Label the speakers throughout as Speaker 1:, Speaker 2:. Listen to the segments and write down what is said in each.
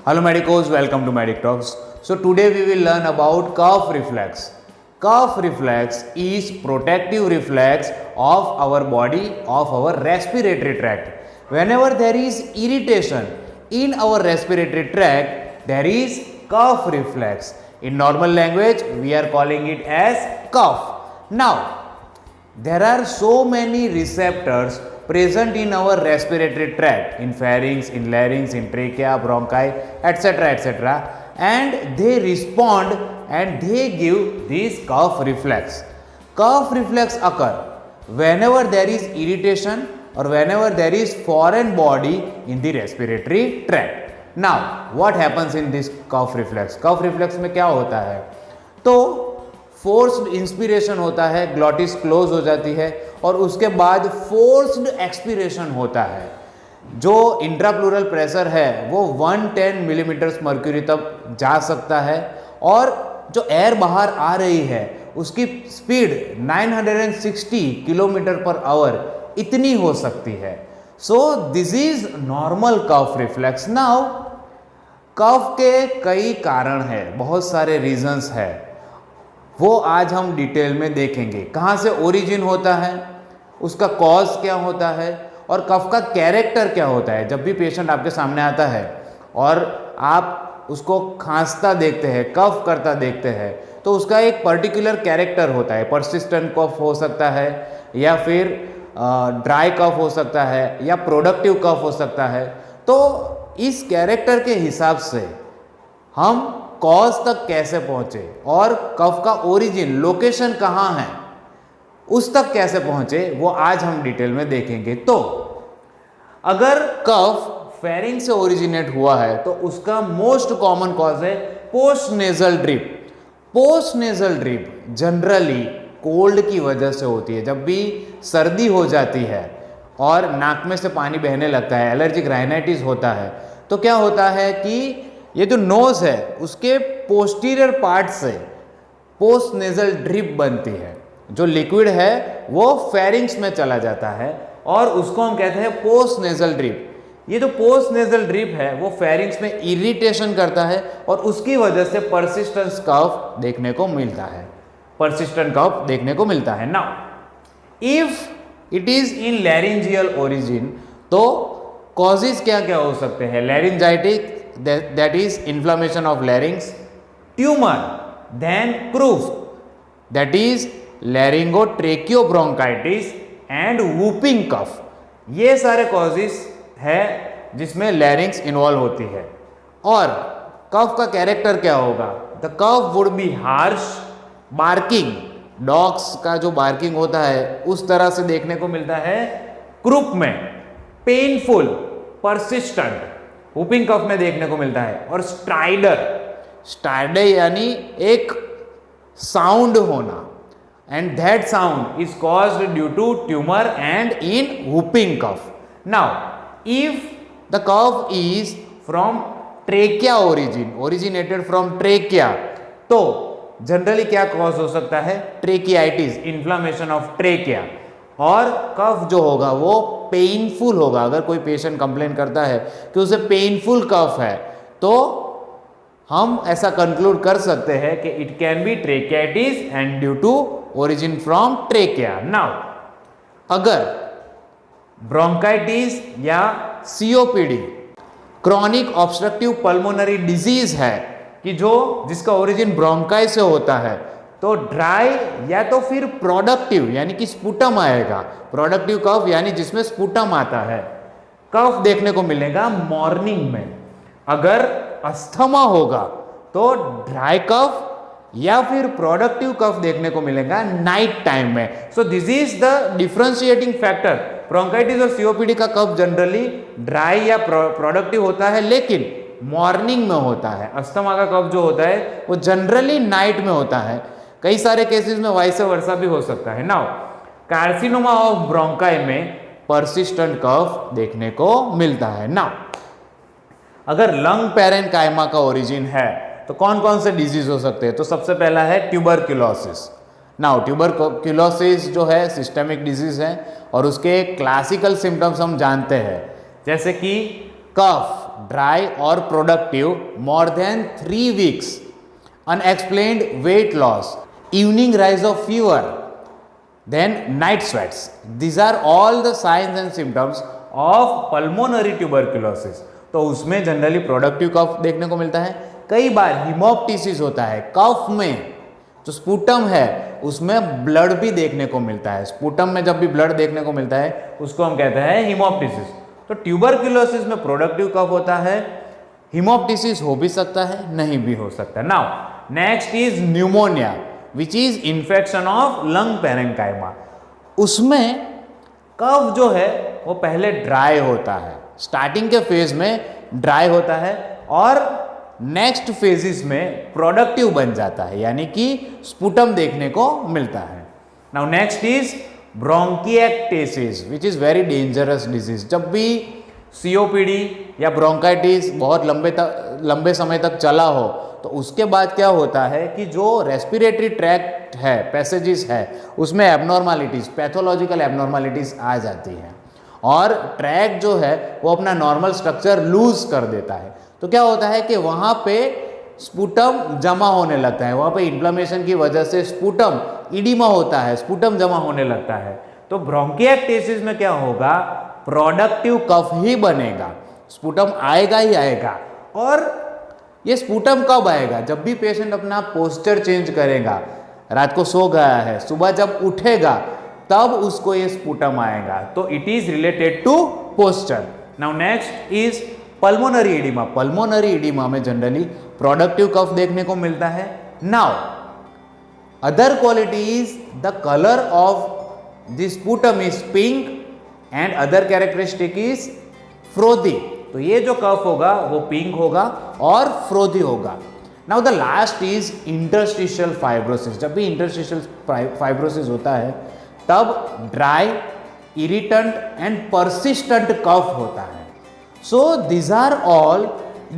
Speaker 1: Hello medicos, welcome to Medic Talks. So today we will learn about cough reflex. Cough reflex is protective reflex of our body, of our respiratory tract. Whenever there is irritation in our respiratory tract, there is cough reflex. In normal language, we are calling it as cough. Now, there are so many receptors present in our respiratory tract, in pharynx, in larynx, in trachea, bronchi, etc. And they respond and they give this cough reflex. Cough reflex occur whenever there is irritation or whenever there is foreign body in the respiratory tract. Now, what happens in this cough reflex? Cough reflex में क्या होता है? तो forced inspiration होता है, glottis close हो जाती है और उसके बाद फोर्स्ड एक्सपिरेशन होता है. जो इंट्राप्लूरल प्रेशर है वो 110 मिलीमीटर मर्क्यूरी तक जा सकता है और जो एयर बाहर आ रही है उसकी स्पीड 960 किलोमीटर पर आवर इतनी हो सकती है. So this is normal cough reflex. Now cough के कई कारण है, बहुत सारे रीजंस है, वो आज हम डिटेल में देखेंगे. कहाँ से ओरिजिन होता है, उसका कॉज क्या होता है और कफ का कैरेक्टर क्या होता है. जब भी पेशेंट आपके सामने आता है और आप उसको खांसता देखते हैं, कफ करता देखते हैं, तो उसका एक पर्टिकुलर कैरेक्टर होता है. परसिस्टेंट कफ हो सकता है या फिर ड्राई कफ हो सकता है या प्रोडक्टिव कफ हो सकता है. तो इस कैरेक्टर के हिसाब से हम कॉज तक कैसे पहुंचे और कफ का ओरिजिन, लोकेशन कहाँ है, उस तक कैसे पहुंचे, वो आज हम डिटेल में देखेंगे. तो अगर कफ फेरिंग्स से ओरिजिनेट हुआ है तो उसका मोस्ट कॉमन कॉज है post nasal drip. Post nasal drip generally cold की वजह से होती है. जब भी सर्दी हो जाती है और नाक में से पानी बहने लगता है, एलर्जिक राइनाइटिस होता है, तो क्या होता है कि ये जो नोज है उसके पोस्टीरियर पार्ट से पोस्ट नेजल ड्रिप बनती है. जो लिक्विड है वो फेरिंग्स में चला जाता है और उसको हम कहते हैं पोस्ट नेजल ड्रिप. ये जो पोस्ट नेजल ड्रिप है वो फेरिंग्स में इरिटेशन करता है और उसकी वजह से परसिस्टेंट कफ देखने को मिलता है. परसिस्टेंट कफ देखने को मिलता है. Now if it is in laryngeal origin तो कॉजेज क्या क्या हो सकते हैं. Laryngitis, that is inflammation of larynx, tumor, then croup, that is laryngotracheobronchitis and whooping cough. ये सारे causes है जिसमें larynx इन्वॉल्व होती है. और कफ का कैरेक्टर क्या होगा? The cough would be harsh, barking, dogs का जो बार्किंग होता है उस तरह से देखने को मिलता है क्रूप में. पेनफुल, परसिस्टेंट वूपिंग कफ में देखने को मिलता है. और स्टाइडर यानी एक साउंड होना, and that sound is caused due to tumour and in whooping cough. Now if the cough is from trachea originated from trachea, तो जनरली क्या कॉज हो सकता है? Tracheitis, inflammation of trachea. और कफ जो होगा वो पेनफुल होगा. अगर कोई पेशेंट कंप्लेन करता है कि उसे पेनफुल कफ है तो हम ऐसा कंक्लूड कर सकते हैं कि it can be tracheitis and due to origin from trachea. Now अगर ब्रोंकाइटिस या COPD, chronic obstructive pulmonary disease है कि जिसका ओरिजिन ब्रोंकाई से होता है, तो ड्राई या तो फिर प्रोडक्टिव यानी कि स्पुटम आएगा. प्रोडक्टिव कफ यानी जिसमें स्पुटम आता है, कफ देखने को मिलेगा मॉर्निंग में. अगर अस्थमा होगा तो ड्राई कफ या फिर प्रोडक्टिव कफ देखने को मिलेगा नाइट टाइम में. सो this is the differentiating factor. Bronchitis और सीओपीडी का कफ जनरली ड्राई या प्रोडक्टिव होता है लेकिन मॉर्निंग में होता है. अस्थमा का कफ जो होता है वो जनरली नाइट में होता है. कई सारे केसेस में वाइस वर्सा भी हो सकता है. नाउ कार्सिनोमा ऑफ ब्रोंकाई में परसिस्टेंट कफ देखने को मिलता है. नाउ अगर लंग पैरेन्काइमा का ओरिजिन है तो कौन कौन से डिजीज हो सकते हैं? तो सबसे पहला है ट्यूबरक्यूलोसिस. नाउ ट्यूबरक्यूलोसिस जो है सिस्टेमिक डिजीज है और उसके क्लासिकल सिम्टम्स हम जानते हैं, जैसे कि कफ, dry or productive more than 3 weeks, unexplained weight loss, evening rise of fever, then night sweats. These are all the signs and symptoms of pulmonary tuberculosis. तो उसमें जनरली प्रोडक्टिव कफ देखने को मिलता है, कई बार हिमोप्टिसिस होता है, कफ में जो स्पूटम है उसमें ब्लड भी देखने को मिलता है, स्पूटम में जब भी ब्लड देखने को मिलता है उसको हम कहते हैं हिमोप्टिसिस। तो ट्यूबरक्यूलोसिस में प्रोडक्टिव कफ होता है, हिमोप्टिसिस हो भी सकता है, नहीं भी हो सकता है। Now next is pneumonia which is infection of lung parenchyma. उसमें कफ जो है वो पहले ड्राई होता है, स्टार्टिंग के फेज में ड्राई होता है और नेक्स्ट फेजिस में प्रोडक्टिव बन जाता है, यानी कि स्पूटम देखने को मिलता है। Now next is bronchiectasis which is very dangerous disease. जब भी सीओपीडी या ब्रोंकाइटिस बहुत लंबे समय तक चला हो तो उसके बाद क्या होता है कि जो रेस्पिरेटरी ट्रैक्ट है, पैसेजेस है, उसमें एबनॉर्मालिटीज, पैथोलॉजिकल एबनॉर्मालिटीज आ जाती हैं और ट्रैक जो है वो अपना नॉर्मल स्ट्रक्चर लूज कर देता है। तो क्या होता है कि वहाँ पे स्पूटम जमा होने लगता है, वहाँ पे इन्फ्लेमेशन की वजह से स्पूटम इडिमा होता है, स्पूटम जमा होने लगता है। तो ब्रोंकिएक्टेसिस में क्या होगा, प्रोडक्टिव कफ ही बनेगा, स्पूटम आएगा ही आएगा। और ये स्पूटम कब आएगा, जब भी पेशेंट अपना पोस्चर चेंज करेगा, रात को सो गया है, सुबह जब उठेगा तब उसको ये स्पूटम आएगा। तो it is related to posture. Now next is pulmonary oedema. Pulmonary oedema में जनरली प्रोडक्टिव कफ देखने को मिलता है। Now other quality is the colour of this sputum is pink and other characteristic is frothy. तो ये जो कफ होगा वो पिंक होगा और फ्रोदी होगा। Now the last is interstitial fibrosis. जब भी इंटरस्टिशियल फाइब्रोसिस होता है तब ड्राई, इरिटेंट एंड परसिस्टेंट कफ होता है। So these are all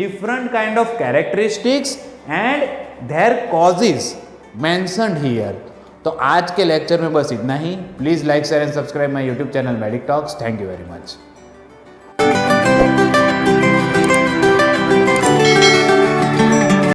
Speaker 1: different kind of characteristics and their causes mentioned here. तो आज के लेक्चर में बस इतना ही। Please like share and subscribe my YouTube channel medic talks. Thank you very much.